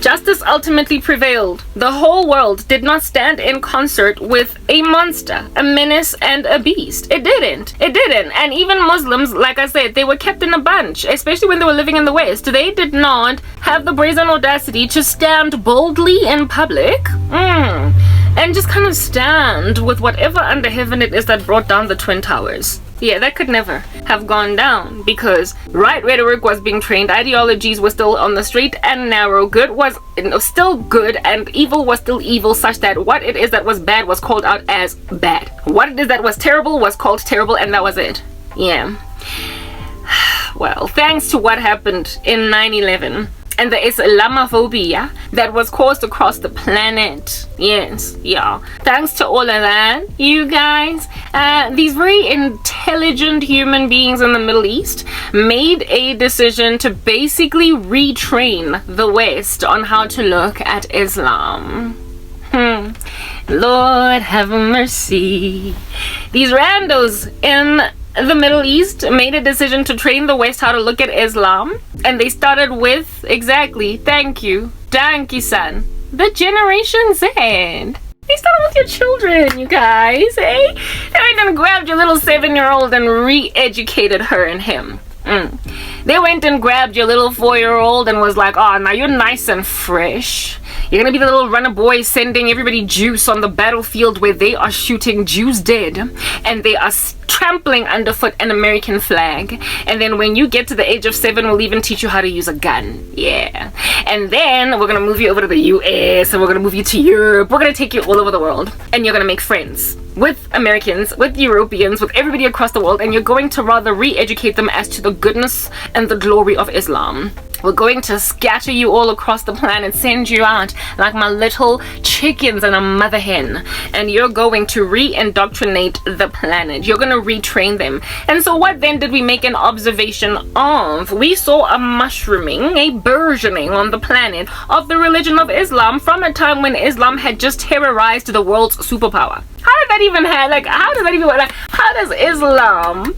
Justice ultimately prevailed. The whole world did not stand in concert with a monster, a menace, and a beast. It didn't. And even Muslims, like I said, they were kept in a bunch, especially when they were living in the West. They did not have the brazen audacity to stand boldly in public and just kind of stand with whatever under heaven it is that brought down the Twin Towers. Yeah, that could never have gone down because right rhetoric was being trained, ideologies were still on the straight and narrow, good was still good and evil was still evil, such that what it is that was bad was called out as bad. What it is that was terrible was called terrible, and that was it. Yeah. Well, thanks to what happened in 9/11 and the Islamophobia that was caused across the planet. Yes, yeah. Thanks to all of that, you guys, these very intelligent human beings in the Middle East made a decision to basically retrain the West on how to look at Islam. Lord have mercy. These randos in the Middle East made a decision to train the West how to look at Islam, and they started with, exactly, thank you son, the Generation Z. They started with your children, you guys, eh? They went and grabbed your little 7-year-old and re-educated her and him. They went and grabbed your little 4-year-old and was like, oh, now you're nice and fresh. You're gonna be the little runner boy sending everybody juice on the battlefield where they are shooting Jews dead and they are trampling underfoot an American flag. And then when you get to the age of 7, we'll even teach you how to use a gun. Yeah. And then we're gonna move you over to the US, and we're gonna move you to Europe. We're gonna take you all over the world, and you're gonna make friends with Americans, with Europeans, with everybody across the world, and you're going to rather re-educate them as to the goodness and the glory of Islam. We're going to scatter you all across the planet, send you out like my little chickens and a mother hen, and you're going to re-indoctrinate the planet. You're going to retrain them. And so what then did we make an observation of? We saw a mushrooming, a burgeoning on the planet of the religion of Islam from a time when Islam had just terrorized the world's superpower. How did that even happen? Like, how does that even work? Like, how does Islam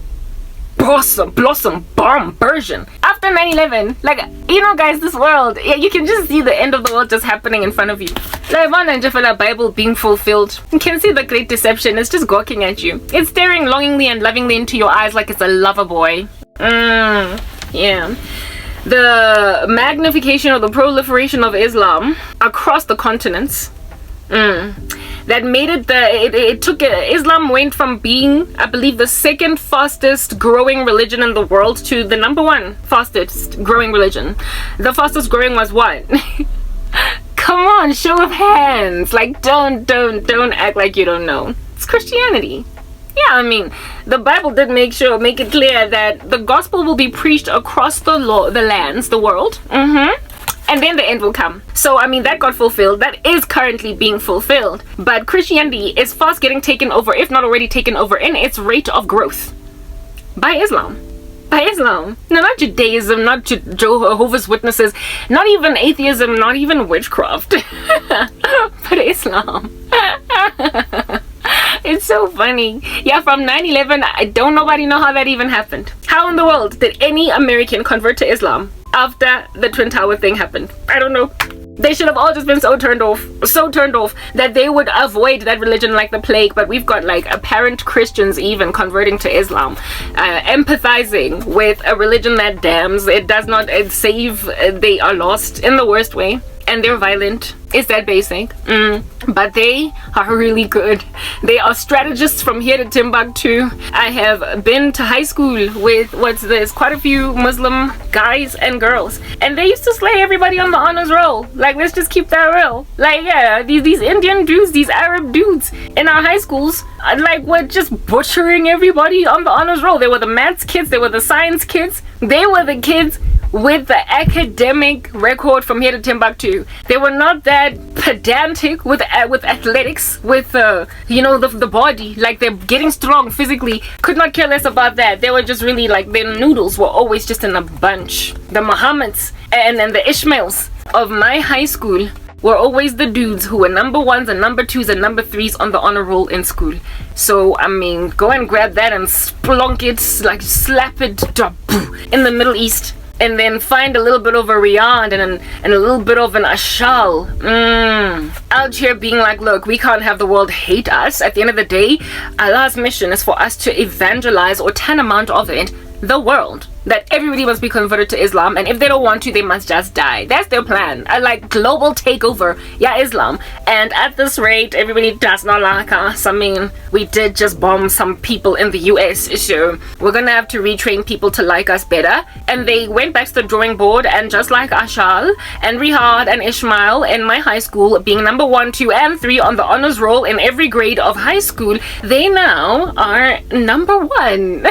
blossom, bomb, version after 9/11? Like, you know, guys, this world, yeah, you can just see the end of the world just happening in front of you. Like, one and the Bible being fulfilled. You can see the great deception. It's just gawking at you. It's staring longingly and lovingly into your eyes like it's a lover boy. Yeah. The magnification or the proliferation of Islam across the continents. That made it Islam went from being, I believe, the second fastest growing religion in the world to the number one fastest growing religion. The fastest growing was what? Come on, show of hands. Like, don't act like you don't know. It's Christianity. Yeah, I mean, the Bible did make it clear that the gospel will be preached across the lands, the world. And then the end will come. So, I mean, that got fulfilled. That is currently being fulfilled. But Christianity is fast getting taken over, if not already taken over, in its rate of growth by Islam. By Islam. No, not Judaism, not Jehovah's Witnesses, not even atheism, not even witchcraft. But Islam. It's so funny. Yeah, from 9/11, I don't nobody know how that even happened. How in the world did any American convert to Islam after the Twin Tower thing happened? I don't know. They should have all just been so turned off that they would avoid that religion like the plague. But we've got like apparent Christians even converting to Islam, empathizing with a religion that damns. It does not save. They are lost in the worst way. And they're violent. It's that basic. But they are really good. They are strategists from here to Timbuktu. I have been to high school with quite a few Muslim guys and girls, and they used to slay everybody on the honors roll. Like, let's just keep that real. Like, yeah, these Indian dudes, these Arab dudes in our high schools, like, were just butchering everybody on the honors roll. They were the maths kids. They were the science kids. They were the kids with the academic record from here to Timbuktu. They were not that pedantic with athletics, with the body. Like, they're getting strong physically. Could not care less about that. They were just really like, their noodles were always just in a bunch. The Muhammads and the Ishmaels of my high school were always the dudes who were number 1s and number 2s and number 3s on the honor roll in school. So, I mean, go and grab that and splunk it, like slap it in the Middle East. and then find a little bit of a Riyadh and a little bit of an Ashal. Out here being like, look, we can't have the world hate us. At the end of the day, Allah's mission is for us to evangelize, or tantamount of it, the world. That everybody must be converted to Islam, and if they don't want to, they must just die. That's their plan. Like global takeover, yeah, Islam. And at this rate, everybody does not like us. I mean, we did just bomb some people in the US, so we're gonna have to retrain people to like us better. And they went back to the drawing board, and just like Ashal and Rihad and Ishmael in my high school, being number 1, 2, and 3 on the honors roll in every grade of high school, they now are number 1.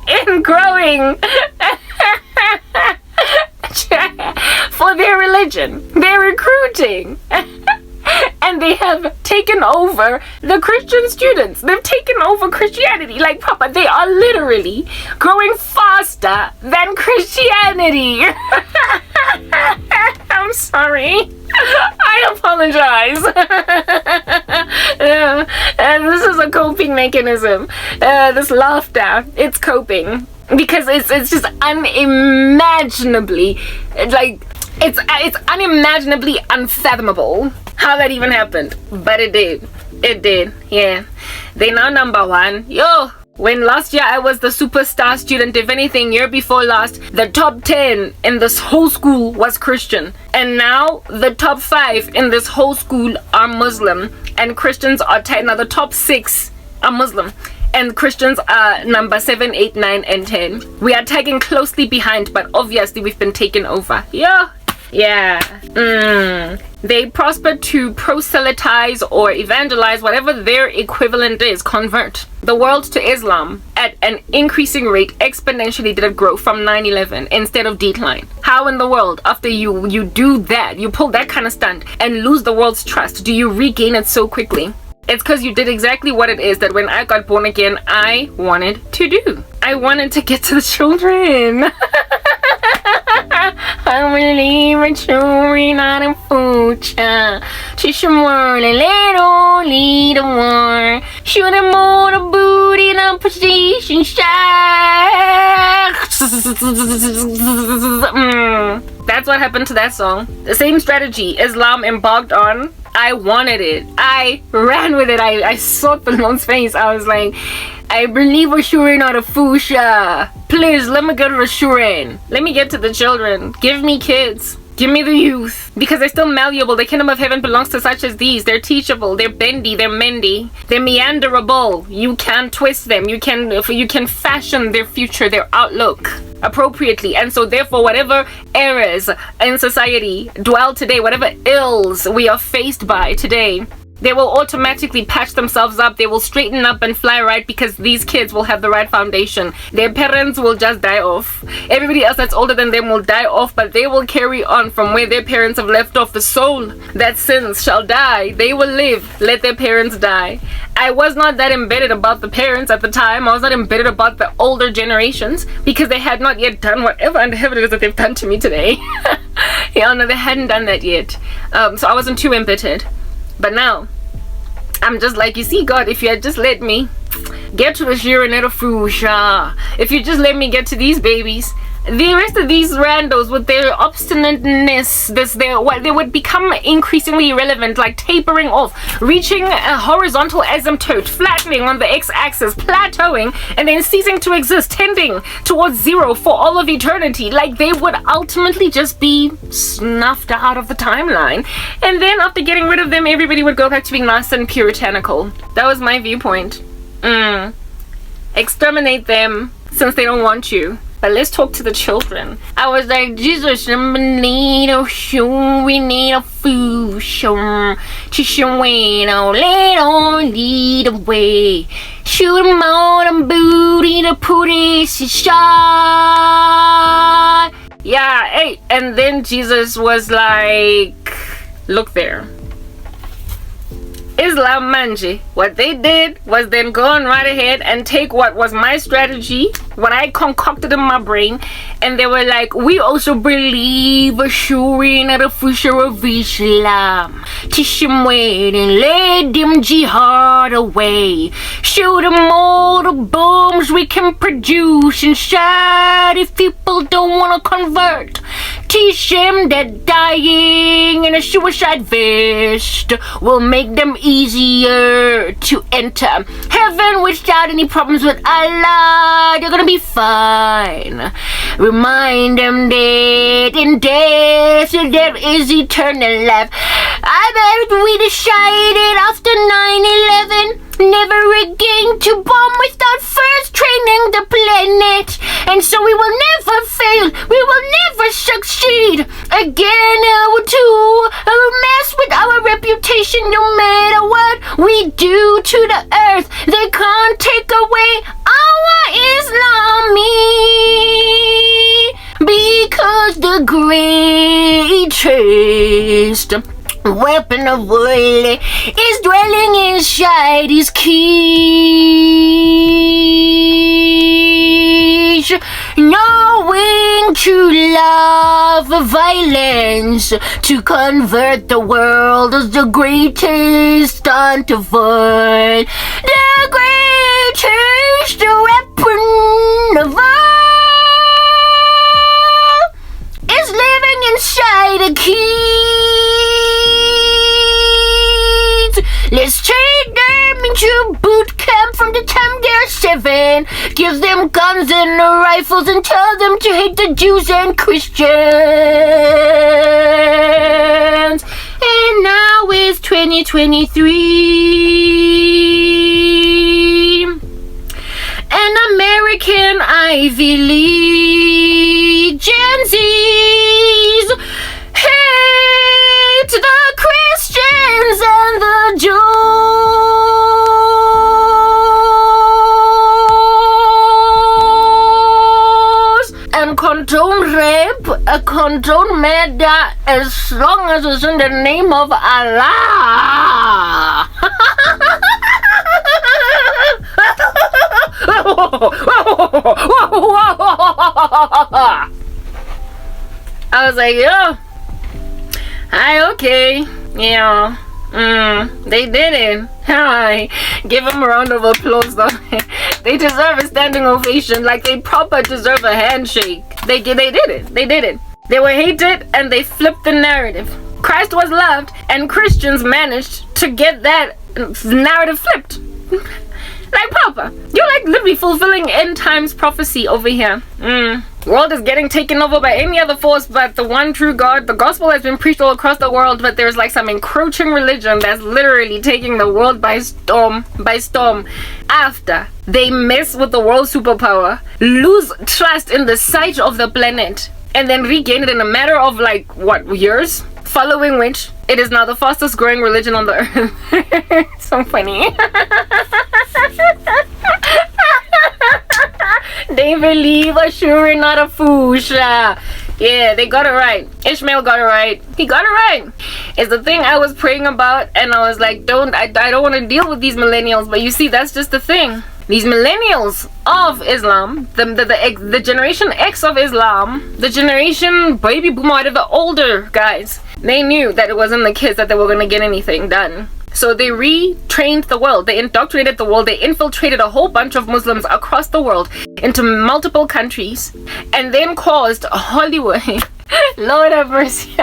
In growing for their religion. They're recruiting. And they have taken over the Christian students. They've taken over Christianity. Like, Papa, they are literally growing faster than Christianity. I'm sorry. I apologize. And this is a coping mechanism. This laughter, it's coping. Because it's just unimaginably, like, it's unimaginably unfathomable how that even happened. But it did, yeah. They now number 1. Yo, when last year I was the superstar student, if anything, year before last, the top 10 in this whole school was Christian. And now the top 5 in this whole school are Muslim. And Christians are now the top 6 are Muslim. And Christians are number 7, 8, 9, and 10. We are tagging closely behind, but obviously we've been taken over. Yeah. They prosper to proselytize or evangelize, whatever their equivalent is, convert the world to Islam at an increasing rate. Exponentially did it grow from 9/11 instead of decline. How in the world, after you do that, you pull that kind of stunt and lose the world's trust, do you regain it so quickly? It's because you did exactly what it is that when I got born again, I wanted to do. I wanted to get to the children. I believe in children, not in future. Teach them word and let all lead a war. Shoot them all the booty in a position shot. That's what happened to that song. The same strategy Islam embarked on. I wanted it. I ran with it. I saw the Lord's face. I was like, I believe we're sure not a fusha. Please, let me go to the shurin. Let me get to the children. Give me kids. Give me the youth. Because they're still malleable. The kingdom of heaven belongs to such as these. They're teachable. They're bendy. They're mendy. They're meanderable. You can twist them. You can fashion their future, their outlook appropriately. And so therefore, whatever errors in society dwell today, whatever ills we are faced by today, they will automatically patch themselves up. They will straighten up and fly right because these kids will have the right foundation. Their parents will just die off. Everybody else that's older than them will die off, but they will carry on from where their parents have left off. The soul that sins shall die. They will live. Let their parents die. I was not that embedded about the parents at the time. I was not embedded about the older generations because they had not yet done whatever under heaven it is that they've done to me today. Yeah, no, they hadn't done that yet. So I wasn't too embittered. But now, I'm just like, you see, God, if you had just let me get to the Shiraneta Fusha, if you just let me get to these babies, the rest of these randos with their obstinateness, they would become increasingly irrelevant, like tapering off, reaching a horizontal asymptote, flattening on the x-axis, plateauing, and then ceasing to exist, tending towards zero for all of eternity. Like they would ultimately just be snuffed out of the timeline. And then after getting rid of them, everybody would go back to being nice and puritanical. That was my viewpoint. Exterminate them since they don't want you. But let's talk to the children. I was like, Jesus, we need a shoe, we need a food show. Chishueno, let on lead away. Shoot him on a booty, the pooty shot. Yeah, hey, and then Jesus was like, look there. Islam Manje, what they did was then go on right ahead and take what was my strategy, what I concocted in my brain, and they were like, we also believe assuring the future of Islam. Teach them wait and let them jihad away. Show them all the bombs we can produce inside if people don't want to convert. Teach them that dying in a suicide vest will make them easier to enter heaven without any problems with Allah. They're gonna be fine. Remind them that in death there is eternal life. I bet we decided after 9/11 never again to bomb without first training the planet, and so we will never fail, we will never succeed again. To mess with our reputation, no matter what we do to the earth, they can't take away our Islami, because the greatest weapon of war is dwelling inside his keys. Knowing to love violence to convert the world is the greatest art of all. The greatest weapon of all is living inside a keys. Let's take them into boot camp from the time they're 7. Give them guns and rifles and tell them to hate the Jews and Christians. And now it's 2023. An American Ivy League Gen Z's hate the Christians and the Jews. And condone rape, condone murder as long as it's in the name of Allah. I was like, yo, okay, yeah, they did it. Hi, give them a round of applause though. They deserve a standing ovation, like they proper deserve a handshake. They did it. They were hated and they flipped the narrative. Christ was loved and Christians managed to get that narrative flipped. Like Papa, you're like literally fulfilling end times prophecy over here. World is getting taken over by any other force but the one true God. The gospel has been preached all across the world, but there's like some encroaching religion that's literally taking the world by storm. After they mess with the world superpower, lose trust in the sight of the planet, and then regain it in a matter of like what, years? Following which, it is now the fastest growing religion on the earth. It's so funny. They believe sure not a fusha. Yeah, they got it right. Ishmael got it right. He got it right. It's the thing I was praying about, and I was like, I don't want to deal with these millennials. But you see, that's just the thing. These millennials of Islam, the generation X of Islam, the generation baby boomer, the older guys, they knew that it wasn't the kids that they were going to get anything done. So they retrained the world, they indoctrinated the world, they infiltrated a whole bunch of Muslims across the world into multiple countries, and then caused Hollywood. Lord have mercy.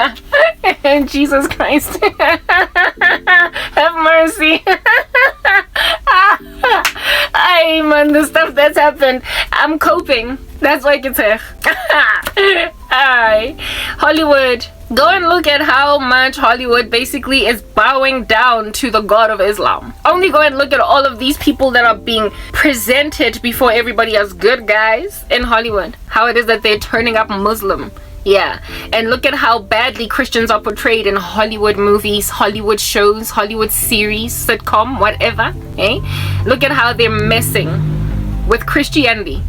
Jesus Christ. Have mercy. Ay man, the stuff that's happened, I'm coping. That's why I can say. Alright, Hollywood. Go and look at how much Hollywood basically is bowing down to the God of Islam. Only go and look at all of these people that are being presented before everybody as good guys in Hollywood. How it is that they're turning up Muslim. Yeah, and look at how badly Christians are portrayed in Hollywood movies, Hollywood shows, Hollywood series, sitcom, whatever. Look at how they're messing with Christianity,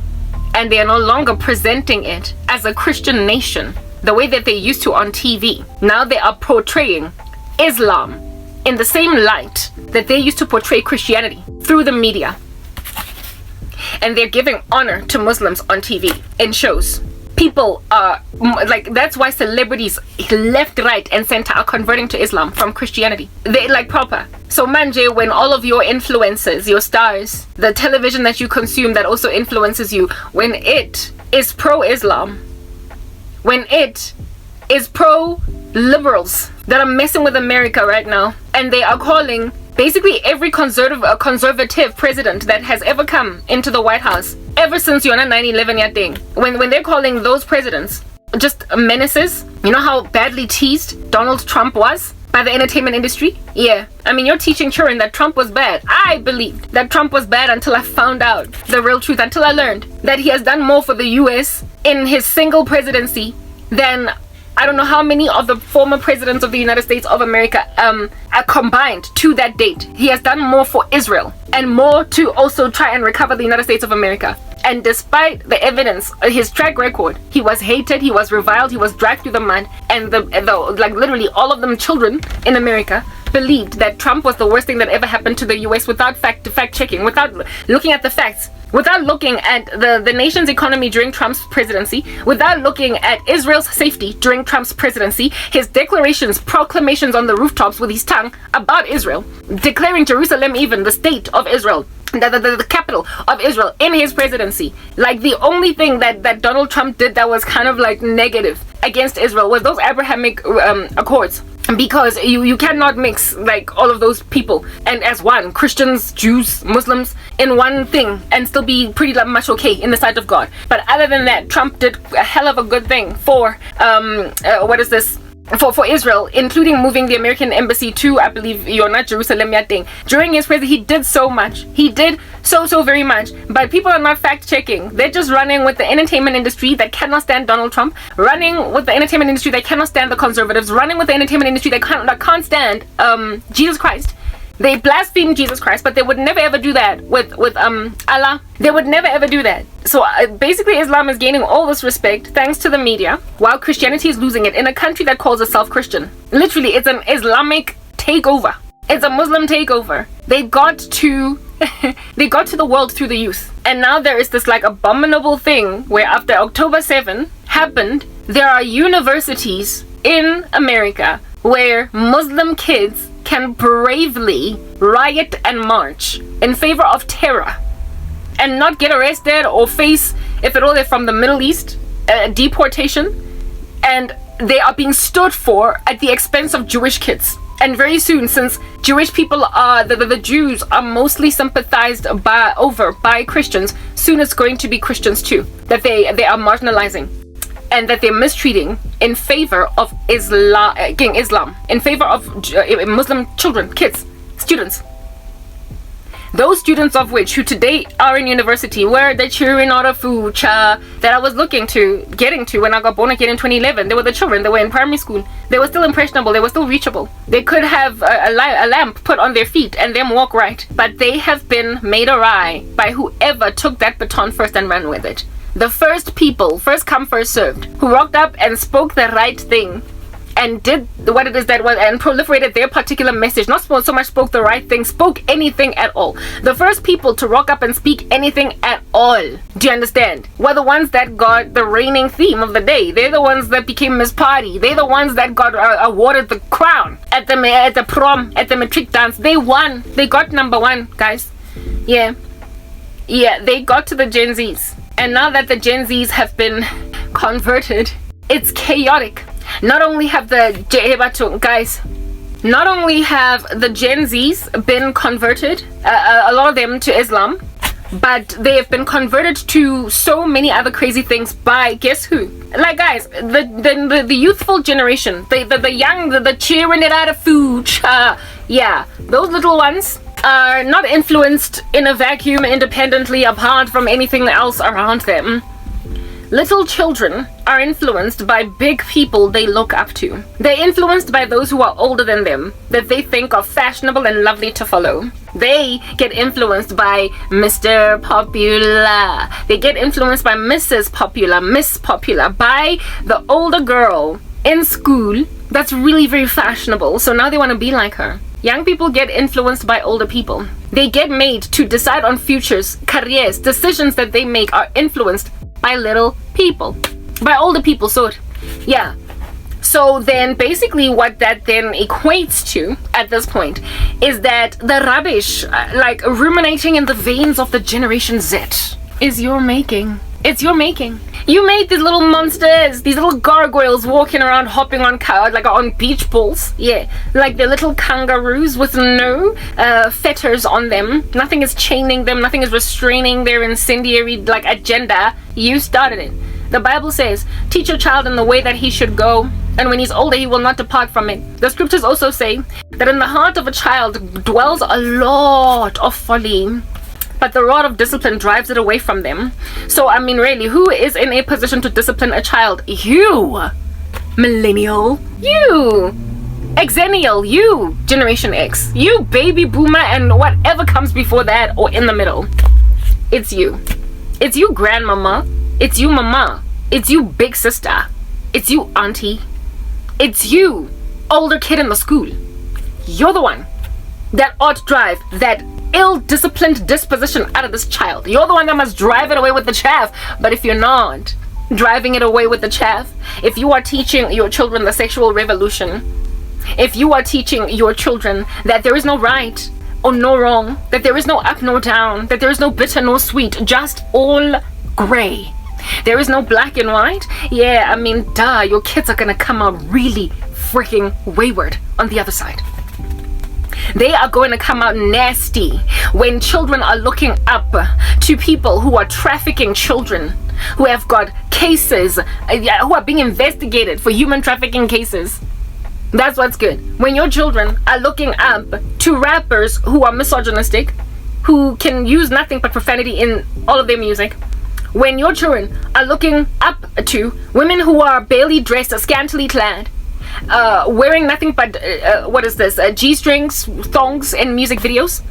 and they are no longer presenting it as a Christian nation the way that they used to on TV. Now they are portraying Islam in the same light that they used to portray Christianity through the media. And they're giving honor to Muslims on TV in shows. People are like, that's why celebrities left, right, and center are converting to Islam from Christianity. They like proper. So manje, when all of your influencers, your stars, the television that you consume that also influences you, when it is pro-Islam, when it is pro-liberals that are messing with America right now, and they are calling basically every conservative president that has ever come into the White House ever since Yona 9/11 thing, when they're calling those presidents just menaces. You know how badly teased Donald Trump was by the entertainment industry? Yeah, I mean, you're teaching children that Trump was bad. I believed that Trump was bad until I found out the real truth, until I learned that he has done more for the US in his single presidency than I don't know how many of the former presidents of the United States of America are combined to that date. He has done more for Israel and more to also try and recover the United States of America. And despite the evidence, his track record, he was hated, he was reviled, he was dragged through the mud, and the like literally all of them children in America believed that Trump was the worst thing that ever happened to the US without fact checking, without looking at the facts, without looking at the nation's economy during Trump's presidency, without looking at Israel's safety during Trump's presidency, his declarations, proclamations on the rooftops with his tongue about Israel, declaring Jerusalem even the state of Israel, the capital of Israel in his presidency. Like, the only thing that Donald Trump did that was kind of like negative against Israel was those Abrahamic Accords. Because you cannot mix like all of those people and as one, Christians, Jews, Muslims, in one thing and still be pretty much okay in the sight of God. But other than that, Trump did a hell of a good thing for for Israel, including moving the American embassy to, I believe, Jerusalem thing. During his presidency, he did so much. He did so very much. But people are not fact checking. They're just running with the entertainment industry that cannot stand Donald Trump, running with the entertainment industry that cannot stand the conservatives, running with the entertainment industry that can't stand Jesus Christ. They blaspheme Jesus Christ, but they would never ever do that with Allah. They would never ever do that. So basically, Islam is gaining all this respect thanks to the media, while Christianity is losing it in a country that calls itself Christian. Literally, it's an Islamic takeover. It's a Muslim takeover. They got to the world through the youth. And now there is this like abominable thing where after October 7 happened, there are universities in America where Muslim kids can bravely riot and march in favor of terror and not get arrested or face, if at all they're from the Middle East, deportation. And they are being stood for at the expense of Jewish kids. And very soon, since Jewish people are, the Jews are mostly sympathized by Christians, soon it's going to be Christians too, that they are marginalizing and that they're mistreating in favor of Islam, in favor of Muslim children, kids, students. Those students of which who today are in university, where the children out of food that I was getting to when I got born again in 2011. They were the children, they were in primary school. They were still impressionable, they were still reachable. They could have a lamp put on their feet and them walk right. But they have been made awry by whoever took that baton first and ran with it. The first people, first come, first served, who rocked up and spoke the right thing and did what it is that was, and proliferated their particular message. Not so much spoke the right thing, spoke anything at all. The first people to rock up and speak anything at all, do you understand, were the ones that got the reigning theme of the day. They're the ones that became Miss Party. They're the ones that got awarded the crown at the prom, at the matric dance. They won. They got number one, guys. Yeah, they got to the Gen Zs. And now that the Gen Zs have been converted, it's chaotic. Not only have the Gen Zs been converted, a lot of them to Islam, but they have been converted to so many other crazy things by guess who? Like, guys, the youthful generation, the young, the cheering it out of food, yeah, those little ones are not influenced in a vacuum independently apart from anything else around them. Little children are influenced by big people they look up to. They're influenced by those who are older than them, that they think are fashionable and lovely to follow. They get influenced by Mr. Popular. They get influenced by Mrs. Popular, Miss Popular, by the older girl in school that's really very fashionable. So now they want to be like her. Young people get influenced by older people. They get made to decide on futures, careers, decisions that they make are influenced by little people. By older people, so yeah. So then basically what that then equates to at this point is that the rubbish, like ruminating in the veins of the Generation Z, is your making. It's your making. You made these little monsters, these little gargoyles walking around hopping on like on beach balls. Yeah, like the little kangaroos with no fetters on them. Nothing is chaining them, nothing is restraining their incendiary like agenda. You started it. The Bible says, teach your child in the way that he should go, and when he's older he will not depart from it. The scriptures also say that in the heart of a child dwells a lot of folly, but the rod of discipline drives it away from them. So I mean, really, who is in a position to discipline a child? You, millennial. You, Xennial. You, Generation X. You, baby boomer, and whatever comes before that or in the middle. It's you. It's you, grandmama. It's you, mama. It's you, big sister. It's you, auntie. It's you, older kid in the school. You're the one that ought to drive that ill-disciplined disposition out of this child. You're the one that must drive it away with the chaff. But if you're not driving it away with the chaff, if you are teaching your children the sexual revolution, if you are teaching your children that there is no right or no wrong, that there is no up nor down, that there is no bitter nor sweet, just all gray, there is no black and white, yeah, I mean, duh, your kids are gonna come out really freaking wayward on the other side. They are going to come out nasty when children are looking up to people who are trafficking children, who have got cases, who are being investigated for human trafficking cases. That's what's good. When your children are looking up to rappers who are misogynistic, who can use nothing but profanity in all of their music. When your children are looking up to women who are barely dressed, scantily clad, wearing nothing but G-strings, thongs, and music videos.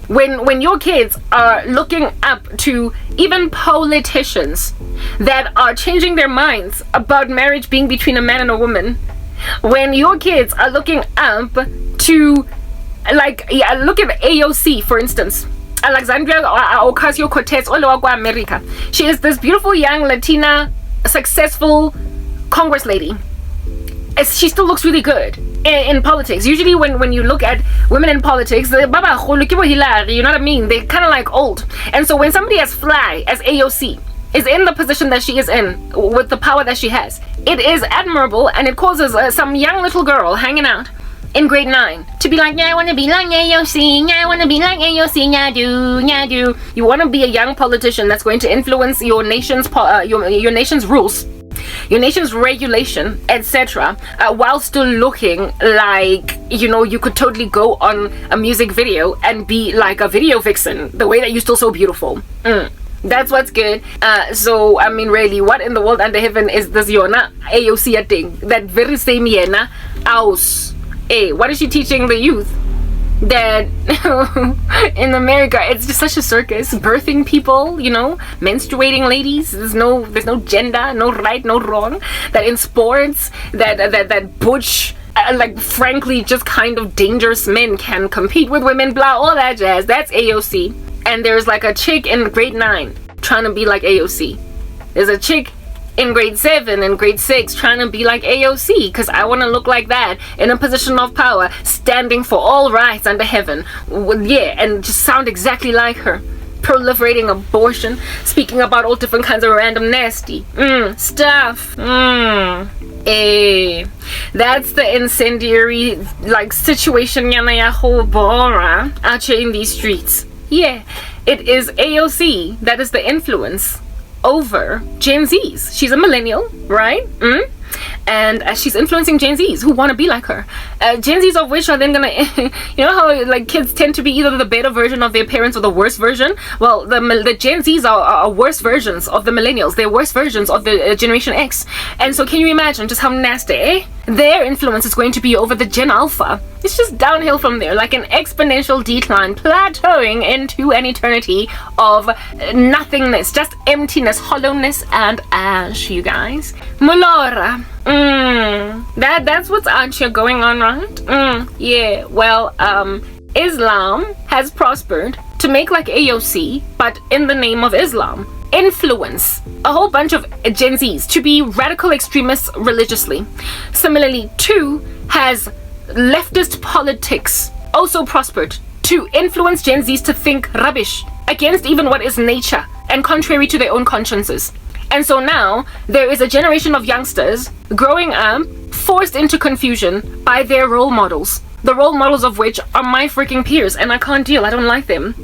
When your kids are looking up to even politicians that are changing their minds about marriage being between a man and a woman. When your kids are looking up to, look at AOC, for instance. Alexandria Ocasio-Cortez, all over America. She is this beautiful young Latina, successful Congress lady. She still looks really good in politics. Usually when you look at women in politics, you know what I mean? They're kind of like old. And so when somebody as fly as AOC is in the position that she is in, with the power that she has, it is admirable, and it causes some young little girl hanging out in grade 9 to be like, yeah, I want to be like AOC, yeah, I want to be like AOC, yeah, do. You want to be a young politician that's going to influence your nation's your nation's rules, your nation's regulation, etc., while still looking like, you know, you could totally go on a music video and be like a video vixen, the way that you're still so beautiful. That's what's good. So I mean, really, what in the world under heaven is this Yona AOC thing? That very same Yena aus. Hey, what is she teaching the youth? That in America it's just such a circus, birthing people, you know, menstruating ladies. There's no gender, no right, no wrong. That in sports, that butch, like frankly just kind of dangerous men can compete with women, blah, all that jazz. That's AOC. And there's like a chick in grade 9 trying to be like AOC. There's a chick in grade 7 and grade 6 trying to be like AOC, because I want to look like that in a position of power, standing for all rights under heaven. Yeah, and just sound exactly like her. Proliferating abortion, speaking about all different kinds of random nasty stuff. That's the incendiary like situation out here in these streets. Yeah, it is AOC that is the influence over Gen Zs. She's a millennial, right? And she's influencing Gen Zs who want to be like her. Gen Zs of which are then gonna, you know how like kids tend to be either the better version of their parents or the worst version? Well, the Gen Zs are worse versions of the millennials. They're worse versions of the Generation X. And so can you imagine just how nasty their influence is going to be over the Gen Alpha It's just downhill from there, like an exponential decline, plateauing into an eternity of nothingness, just emptiness, hollowness, and ash, you guys. Mulora. That's what's out here going on, right? Yeah, well, Islam has prospered to make like AOC, but in the name of Islam. Influence a whole bunch of Gen Zs to be radical extremists religiously. Similarly, too, has leftist politics also prospered to influence Gen Zs to think rubbish against even what is nature and contrary to their own consciences. And so now there is a generation of youngsters growing up forced into confusion by their role models. The role models of which are my freaking peers, and I can't deal. I don't like them.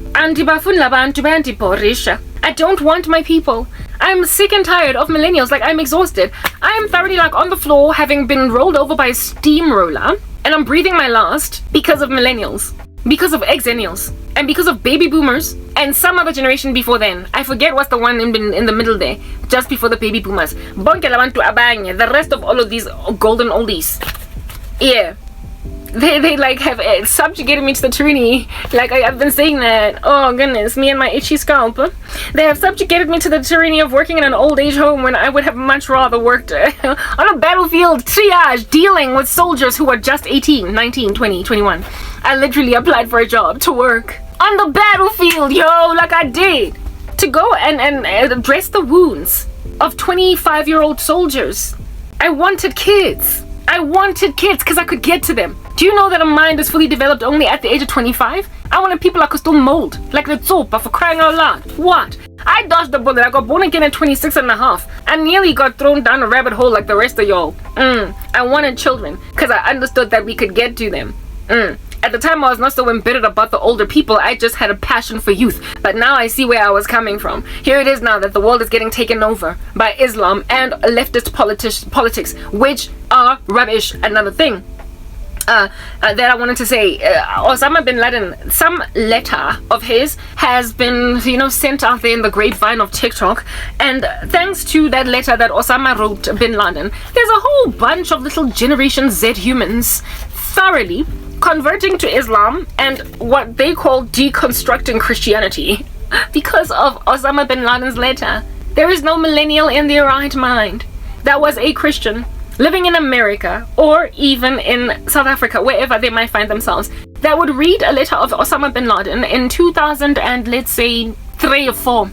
I don't want my people. I'm sick and tired of millennials. Like, I'm exhausted. I am thoroughly like on the floor, having been rolled over by a steamroller, and I'm breathing my last because of millennials, because of exennials, and because of baby boomers and some other generation before then. I forget what's the one in the middle there, just before the baby boomers. Bonke labantu abanye, the rest of all of these golden oldies. Yeah. They like have subjugated me to the tyranny. Like I've been saying that. Oh goodness, me and my itchy scalp. They have subjugated me to the tyranny of working in an old age home when I would have much rather worked on a battlefield triage, dealing with soldiers who are just 18, 19, 20, 21. I literally applied for a job to work on the battlefield, yo, like I did, to go and address the wounds of 25-year-old soldiers. I wanted kids because I could get to them. Do you know that a mind is fully developed only at the age of 25? I wanted people I could still mold, like the Tsopa, for crying out loud. What? I dodged the bullet. I got born again at 26 and a half. I nearly got thrown down a rabbit hole like the rest of y'all. I wanted children because I understood that we could get to them. At the time, I was not so embittered about the older people. I just had a passion for youth. But now I see where I was coming from. Here it is now that the world is getting taken over by Islam and leftist politics, which are rubbish. Another thing that I wanted to say, Osama bin Laden, some letter of his has been, sent out there in the grapevine of TikTok. And thanks to that letter that Osama wrote bin Laden, there's a whole bunch of little Generation Z humans thoroughly converting to Islam and what they call deconstructing Christianity because of Osama bin Laden's letter. There is no millennial in their right mind that was a Christian living in America or even in South Africa, wherever they might find themselves, that would read a letter of Osama bin Laden in 2000 and let's say 3 or 4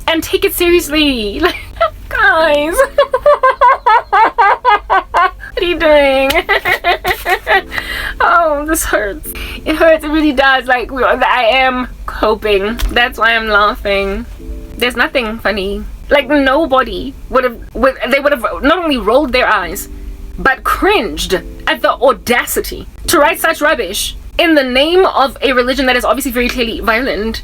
and take it seriously. Like, guys, what are you doing? Oh, this hurts. It hurts. It really does. Like, I am coping. That's why I'm laughing. There's nothing funny. Like, nobody would have. They would have not only rolled their eyes, but cringed at the audacity to write such rubbish in the name of a religion that is obviously very clearly violent.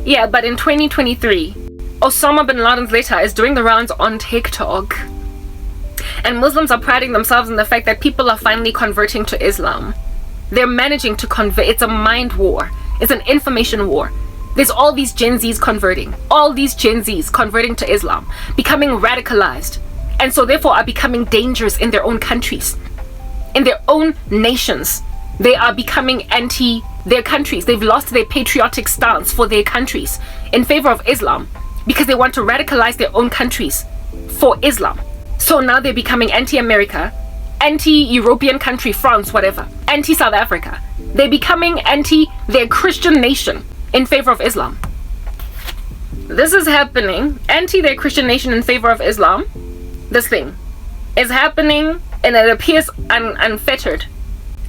Yeah, but in 2023, Osama bin Laden's letter is doing the rounds on TikTok. And Muslims are priding themselves in the fact that people are finally converting to Islam. They're managing to convert. It's a mind war. It's an information war. There's all these Gen Zs converting. All these Gen Zs converting to Islam. Becoming radicalized. And so therefore are becoming dangerous in their own countries. In their own nations. They are becoming anti their countries. They've lost their patriotic stance for their countries in favor of Islam. Because they want to radicalize their own countries for Islam. So now they're becoming anti-America, anti-European country, France, whatever, anti-South Africa. They're becoming anti their Christian nation in favor of Islam. This is happening, anti their Christian nation in favor of Islam. This thing is happening and it appears unfettered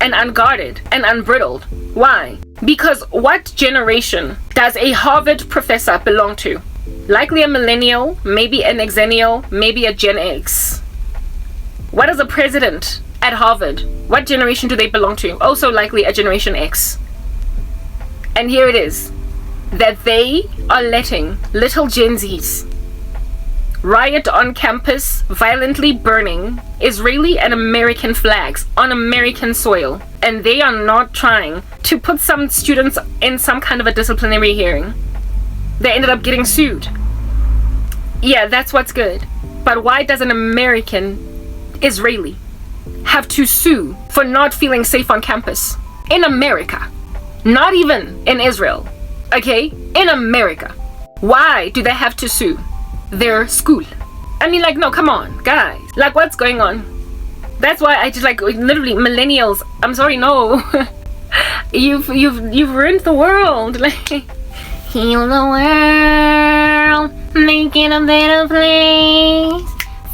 and unguarded and unbridled. Why? Because what generation does a Harvard professor belong to? Likely a millennial, maybe an exennial, maybe a Gen X. What is a president at Harvard? What generation do they belong to? Also likely a Generation X. And here it is, that they are letting little Gen Zs riot on campus, violently burning Israeli and American flags on American soil. And they are not trying to put some students in some kind of a disciplinary hearing. They ended up getting sued. Yeah, that's what's good. But why does an American Israeli have to sue for not feeling safe on campus? In America. Not even in Israel. Okay? In America. Why do they have to sue their school? I mean, like, no, come on, guys. Like, what's going on? That's why I just, like, literally, millennials. I'm sorry, no. You've ruined the world. Like, heal the world, make it a better place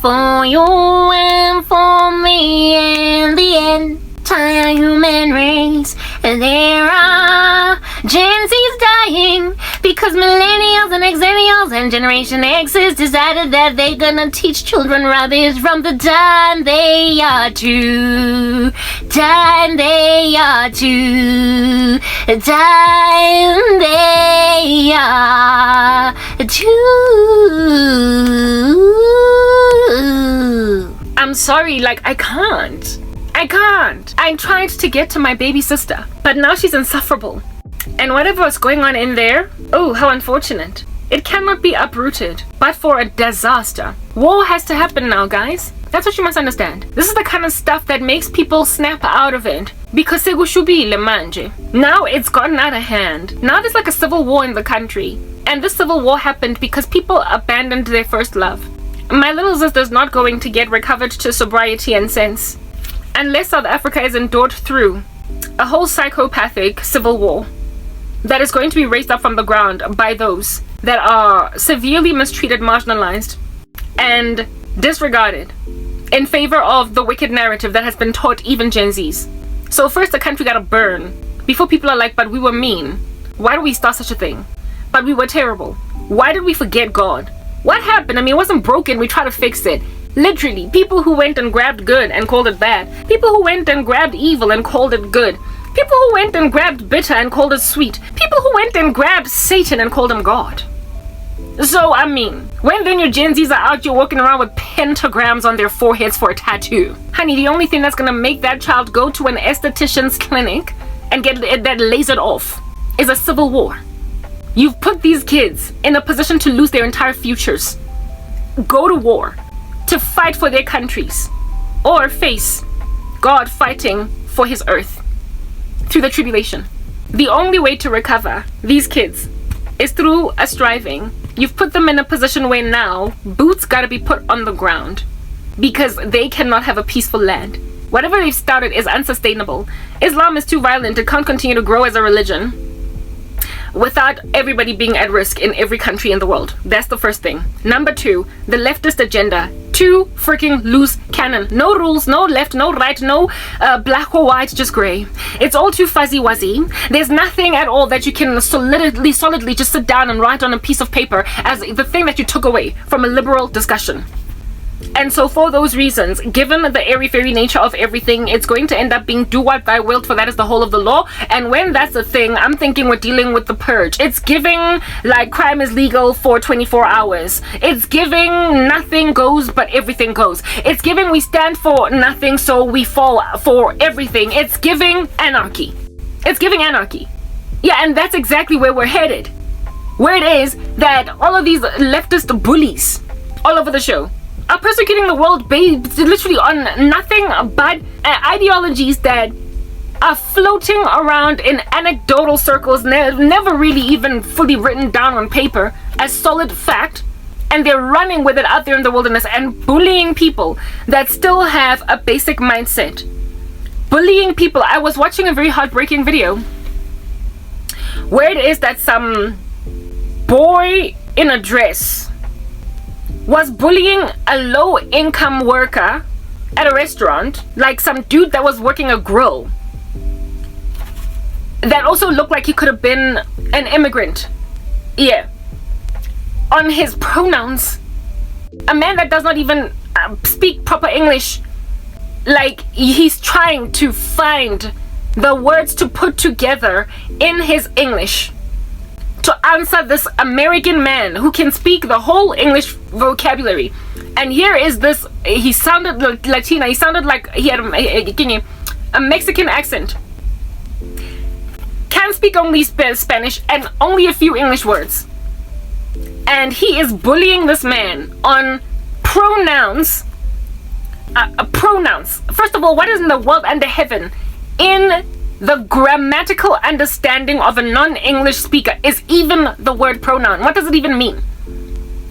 for you and for me. In the entire human race, there are Gen Z's dying because millennials and Xennials and Generation X's decided that they're gonna teach children rubbish from the time they are two. Time they are two. Time they are two. I'm sorry, like, I can't. I tried to get to my baby sister, but now she's insufferable. And whatever is going on in there, oh, how unfortunate. It cannot be uprooted, but for a disaster. War has to happen now, guys. That's what you must understand. This is the kind of stuff that makes people snap out of it. Because sekushubile manje. Now it's gotten out of hand. Now there's like a civil war in the country. And this civil war happened because people abandoned their first love. My little sister's not going to get recovered to sobriety and sense unless South Africa is endured through a whole psychopathic civil war that is going to be raised up from the ground by those that are severely mistreated, marginalized, and disregarded in favor of the wicked narrative that has been taught even Gen Zs. So first the country gotta burn before people are like, but we were mean. Why did we start such a thing? But we were terrible. Why did we forget God? What happened? I mean, it wasn't broken. We tried to fix it. Literally, people who went and grabbed good and called it bad. People who went and grabbed evil and called it good. People who went and grabbed bitter and called it sweet. People who went and grabbed Satan and called him God. So, I mean, when then your Gen Zs are out here walking around with pentagrams on their foreheads for a tattoo. Honey, the only thing that's gonna make that child go to an esthetician's clinic and get that lasered off is a civil war. You've put these kids in a position to lose their entire futures. Go to war to fight for their countries, or face God fighting for his earth through the tribulation. The only way to recover these kids is through a striving. You've put them in a position where now boots gotta be put on the ground because they cannot have a peaceful land. Whatever they've started is unsustainable. Islam is too violent. It can't continue to grow as a religion without everybody being at risk in every country in the world. That's the first thing. Number two, the leftist agenda. Too freaking loose cannon. No rules, no left, no right, no black or white, just gray. It's all too fuzzy-wuzzy. There's nothing at all that you can solidly just sit down and write on a piece of paper as the thing that you took away from a liberal discussion. And so for those reasons, given the airy-fairy nature of everything, it's going to end up being do what thou wilt, for that is the whole of the law. And when that's the thing, I'm thinking we're dealing with the purge. It's giving like crime is legal for 24 hours. It's giving nothing goes but everything goes. It's giving we stand for nothing so we fall for everything. It's giving anarchy. It's giving anarchy. Yeah, and that's exactly where we're headed. Where it is that all of these leftist bullies all over the show are persecuting the world based literally on nothing but ideologies that are floating around in anecdotal circles, never really even fully written down on paper as solid fact, and they're running with it out there in the wilderness and bullying people that still have a basic mindset. Bullying people. I was watching a very heartbreaking video where it is that some boy in a dress was bullying a low-income worker at a restaurant, like some dude that was working a grill that also looked like he could have been an immigrant. Yeah. On his pronouns. A man that does not even speak proper English. Like, he's trying to find the words to put together in his English to answer this American man who can speak the whole English vocabulary. And here is this, he sounded like Latina, he sounded like he had a Mexican accent. Can speak only Spanish and only a few English words. And he is bullying this man on pronouns pronouns. First of all, what is in the world under heaven, in the grammatical understanding of a non-English speaker, is even the word pronoun? What does it even mean?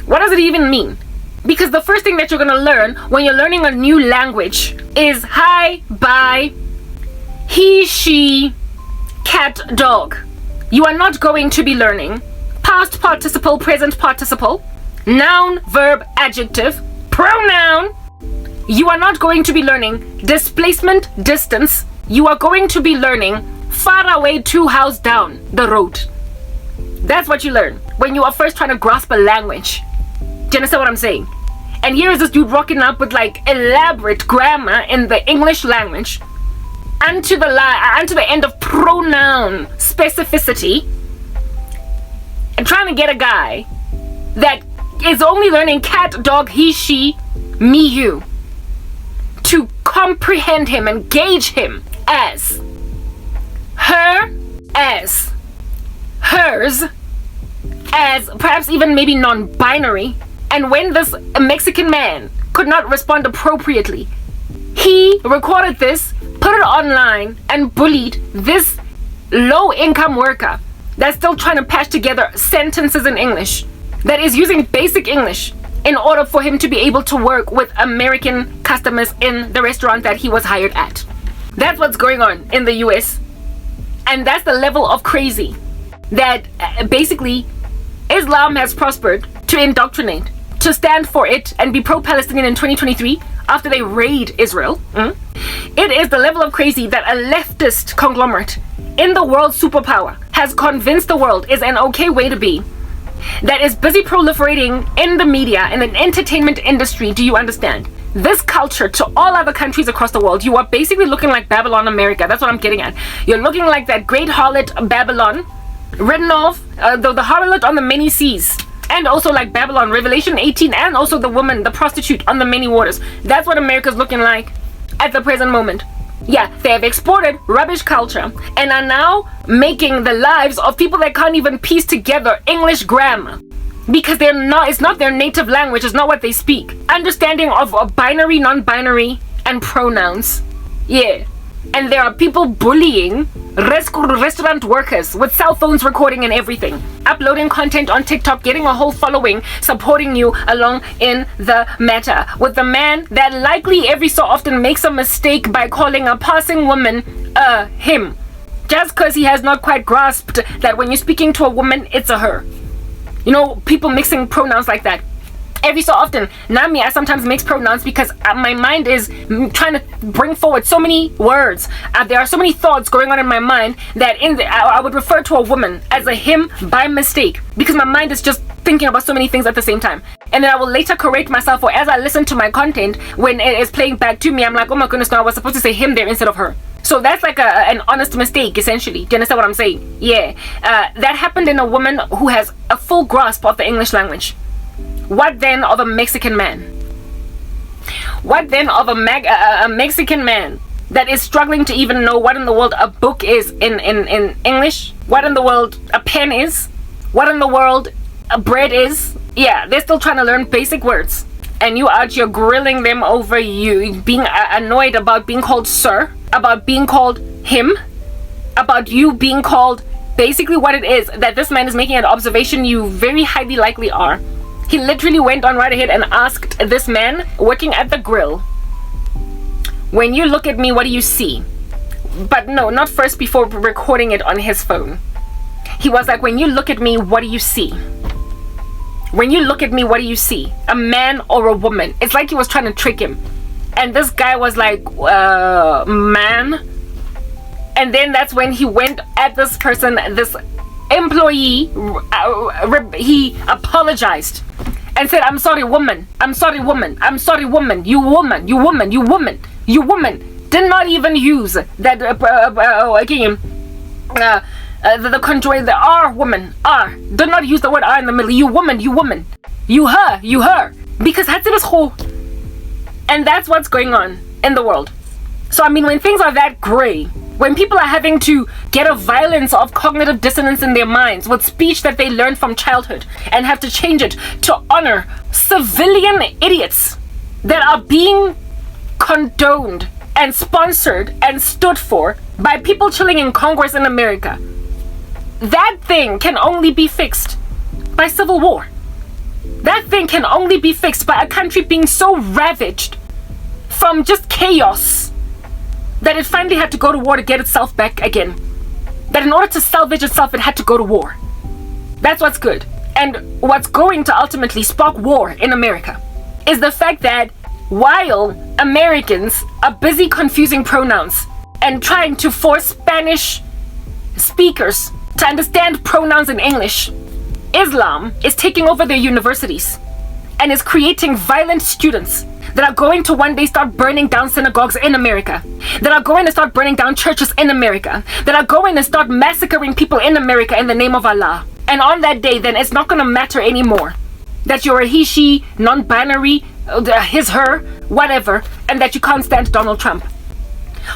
What does it even mean? Because the first thing that you're going to learn when you're learning a new language is hi, bye, he, she, cat, dog. You are not going to be learning past participle, present participle, noun, verb, adjective, pronoun. You are not going to be learning displacement, distance. You are going to be learning far away, 2 house down the road. That's what you learn when you are first trying to grasp a language. Do you understand what I'm saying? And here is this dude rocking up with like elaborate grammar in the English language, unto the end of pronoun specificity, and trying to get a guy that is only learning cat, dog, he, she, me, you, to comprehend him and gauge him as her, as hers, as perhaps even maybe non-binary. And when this Mexican man could not respond appropriately, he recorded this, put it online, and bullied this low-income worker that's still trying to patch together sentences in English, that is using basic English in order for him to be able to work with American customers in the restaurant that he was hired at. That's what's going on in the US. And that's the level of crazy that basically Islam has prospered to indoctrinate, to stand for it and be pro-Palestinian in 2023 after they raid Israel. It is the level of crazy that a leftist conglomerate in the world superpower has convinced the world is an okay way to be, that is busy proliferating in the media and in the entertainment industry. Do you understand? This culture to all other countries across the world, you are basically looking like Babylon America. That's what I'm getting at. You're looking like that great harlot Babylon, written off, the harlot on the many seas. And also like Babylon, Revelation 18, and also the woman, the prostitute on the many waters. That's what America's looking like at the present moment. Yeah, they have exported rubbish culture and are now making the lives of people that can't even piece together English grammar, because it's not their native language, it's not what they speak. Understanding of binary, non-binary, and pronouns. Yeah. And there are people bullying restaurant workers with cell phones recording and everything, uploading content on TikTok, getting a whole following supporting you along in the matter, with the man that likely every so often makes a mistake by calling a passing woman him, just because he has not quite grasped that when you're speaking to a woman, it's a her. You know, people mixing pronouns like that every so often. Nami, I sometimes mix pronouns because my mind is trying to bring forward so many words. There are so many thoughts going on in my mind that I would refer to a woman as a him by mistake, because my mind is just thinking about so many things at the same time. And then I will later correct myself, or as I listen to my content, when it is playing back to me, I'm like, oh my goodness, no, I was supposed to say him there instead of her. So that's like an honest mistake, essentially. Do you understand what I'm saying? Yeah. That happened in a woman who has a full grasp of the English language. What then of a Mexican man? What then of a Mexican man that is struggling to even know what in the world a book is in English? What in the world a pen is? What in the world a bread is? Yeah, they're still trying to learn basic words. And you out here grilling them over you, being annoyed about being called sir, about being called him, about you being called basically what it is that this man is making an observation you very highly likely are. He literally went on right ahead and asked this man working at the grill, when you look at me, what do you see? But no, not first before recording it on his phone. He was like, when you look at me, what do you see? When you look at me, what do you see? A man or a woman? It's like he was trying to trick him. And this guy was like, man. And then that's when he went at this person, this employee, he apologized and said, I'm sorry, woman. I'm sorry, woman. I'm sorry, woman. You woman. You woman. You woman. You woman. Did not even use that the conjoined, the R, woman, R. Did not use the word R in the middle. You woman. You woman. You her. You her. Because that's it was whole. And that's what's going on in the world. So I mean, when things are that gray, when people are having to get a violence of cognitive dissonance in their minds with speech that they learned from childhood and have to change it to honor civilian idiots that are being condoned and sponsored and stood for by people chilling in Congress in America, that thing can only be fixed by civil war. That thing can only be fixed by a country being so ravaged from just chaos that it finally had to go to war to get itself back again. That in order to salvage itself, it had to go to war. That's what's good. And what's going to ultimately spark war in America is the fact that while Americans are busy confusing pronouns and trying to force Spanish speakers to understand pronouns in English, Islam is taking over their universities and is creating violent students that are going to one day start burning down synagogues in America, that are going to start burning down churches in America, that are going to start massacring people in America in the name of Allah. And on that day, then it's not going to matter anymore that you're a he, she, non-binary, his, her, whatever, and that you can't stand Donald Trump.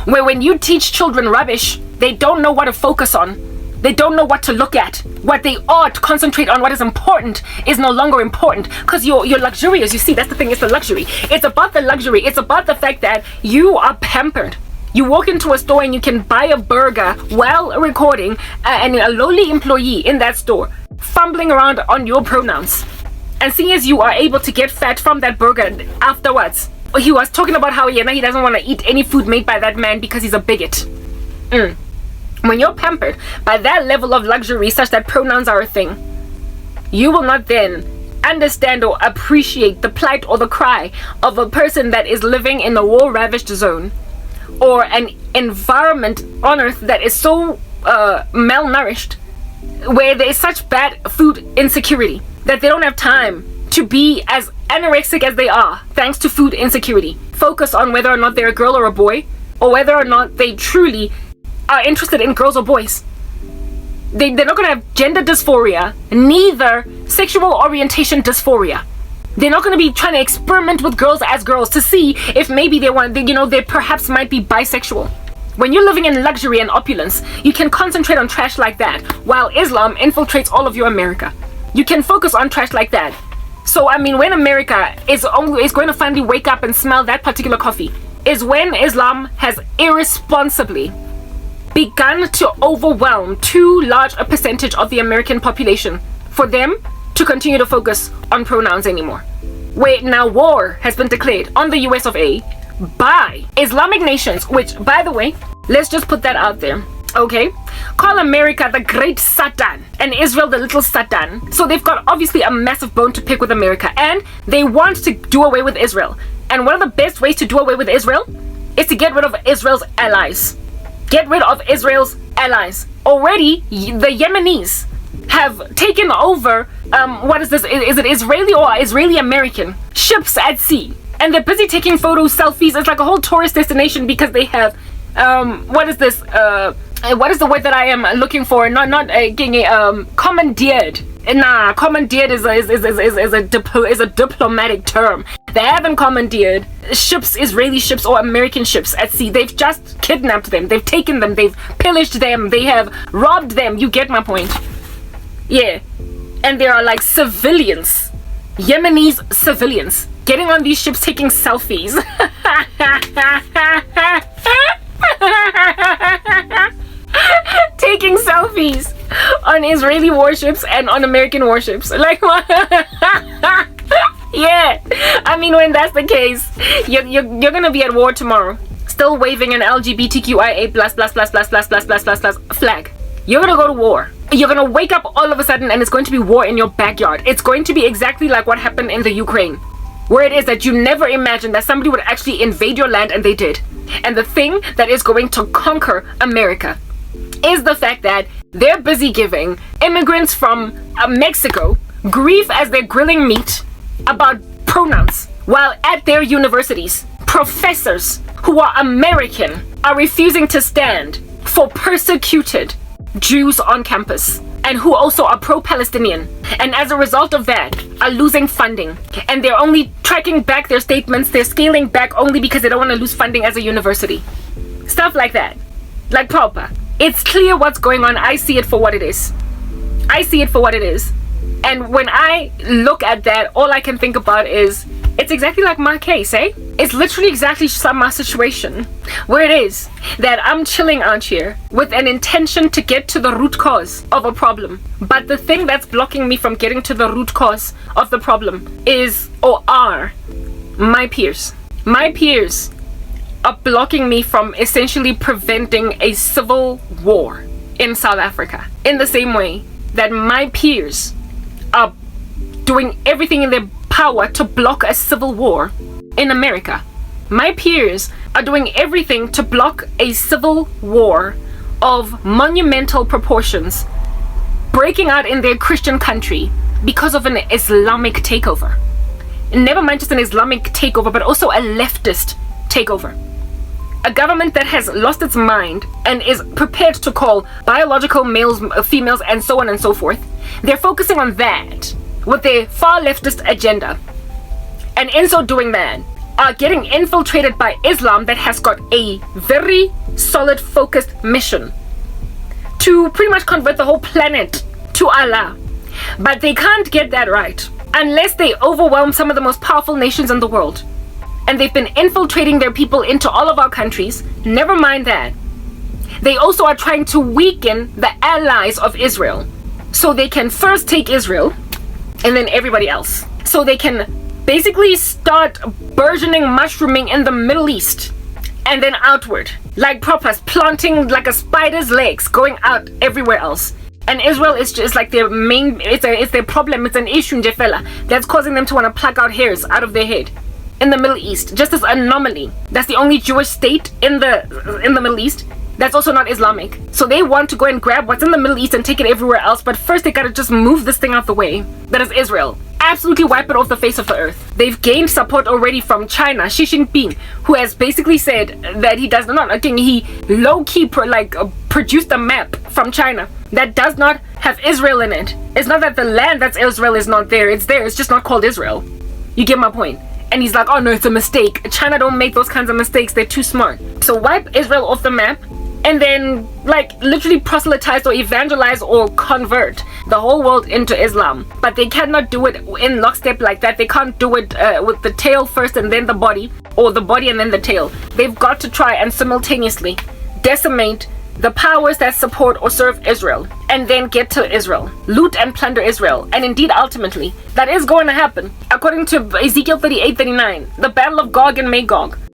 Where when you teach children rubbish, they don't know what to focus on. They don't know what to look at. What they ought to concentrate on, what is important, is no longer important. Because you're luxurious. You see, that's the thing. It's the luxury. It's about the luxury. It's about the fact that you are pampered. You walk into a store and you can buy a burger while recording, and a lowly employee in that store fumbling around on your pronouns. And seeing as you are able to get fat from that burger afterwards, he was talking about how he doesn't want to eat any food made by that man because he's a bigot. When you're pampered by that level of luxury such that pronouns are a thing, you will not then understand or appreciate the plight or the cry of a person that is living in a war-ravaged zone or an environment on earth that is so malnourished, where there is such bad food insecurity that they don't have time to be as anorexic as they are thanks to food insecurity. Focus on whether or not they're a girl or a boy, or whether or not they truly are interested in girls or boys. They're not going to have gender dysphoria, neither sexual orientation dysphoria. They're not going to be trying to experiment with girls as girls to see if maybe they perhaps might be bisexual. When you're living in luxury and opulence, you can concentrate on trash like that, while Islam infiltrates all of your America. You can focus on trash like that. So, I mean, when America is going to finally wake up and smell that particular coffee, is when Islam has irresponsibly begun to overwhelm too large a percentage of the American population for them to continue to focus on pronouns anymore. Where now war has been declared on the US of A by Islamic nations, which, by the way, let's just put that out there, okay? Call America the great Satan and Israel the little Satan. So they've got obviously a massive bone to pick with America, and they want to do away with Israel. And one of the best ways to do away with Israel is to get rid of Israel's allies. Get rid of Israel's allies. Already, the Yemenis have taken over, what is this? Is it Israeli or Israeli-American ships at sea? And they're busy taking photos, selfies. It's like a whole tourist destination because they have, what is this? What is the word that I am looking for? Commandeered. Nah, commandeered is a diplomatic term. They haven't commandeered ships, Israeli ships or American ships at sea. They've just kidnapped them. They've taken them. They've pillaged them. They have robbed them. You get my point. Yeah. And there are like civilians, Yemenis civilians, getting on these ships taking selfies. Taking selfies on Israeli warships and on American warships. Like what? Yeah, I mean, when that's the case, you're gonna be at war tomorrow, still waving an LGBTQIA plus flag. You're gonna go to war. You're gonna wake up all of a sudden and it's going to be war in your backyard. It's going to be exactly like what happened in the Ukraine, where it is that you never imagined that somebody would actually invade your land, and they did. And the thing that is going to conquer America is the fact that they're busy giving immigrants from Mexico grief as they're grilling meat about pronouns, while at their universities, professors who are American are refusing to stand for persecuted Jews on campus, and who also are pro-Palestinian, and as a result of that are losing funding, and they're only tracking back their statements. They're scaling back only because they don't want to lose funding as a university. Stuff like that. Like proper. It's clear what's going on. I see it for what it is. I see it for what it is. And when I look at that, all I can think about is It's exactly like my case, eh? It's literally exactly my situation, where it is that I'm chilling out here with an intention to get to the root cause of a problem. But the thing that's blocking me from getting to the root cause of the problem is, or are, my peers. My peers are blocking me from essentially preventing a civil war in South Africa. In the same way that my peers are doing everything in their power to block a civil war in America. My peers are doing everything to block a civil war of monumental proportions breaking out in their Christian country because of an Islamic takeover. Never mind just an Islamic takeover, but also a leftist takeover. A government that has lost its mind and is prepared to call biological males, females, and so on and so forth. They're focusing on that with their far leftist agenda. And in so doing that, are getting infiltrated by Islam that has got a very solid focused mission to pretty much convert the whole planet to Allah. But they can't get that right unless they overwhelm some of the most powerful nations in the world. And they've been infiltrating their people into all of our countries. Never mind that. They also are trying to weaken the allies of Israel. So they can first take Israel and then everybody else. So they can basically start burgeoning, mushrooming in the Middle East and then outward. Like propers, planting like a spider's legs, going out everywhere else. And Israel is just like their main, it's their problem, it's an issue, Jefela, that's causing them to want to pluck out hairs out of their head. In the Middle East, just this anomaly. That's the only Jewish state in the Middle East that's also not Islamic. So they want to go and grab what's in the Middle East and take it everywhere else, but first they gotta just move this thing out the way. That is Israel. Absolutely wipe it off the face of the earth. They've gained support already from China. Xi Jinping, who has basically said that he does not, again, he low-key produced a map from China that does not have Israel in it. It's not that the land that's Israel is not there. It's there. It's just not called Israel. You get my point? And he's like, oh no, it's a mistake. China don't make those kinds of mistakes. They're too smart. So wipe Israel off the map and then like literally proselytize or evangelize or convert the whole world into Islam. But they cannot do it in lockstep like that. They can't do it with the tail first and then the body, or the body and then the tail. They've got to try and simultaneously decimate the powers that support or serve Israel, and then get to Israel, loot and plunder Israel. And indeed, ultimately, that is going to happen. According to Ezekiel 38:39, the battle of Gog and Magog,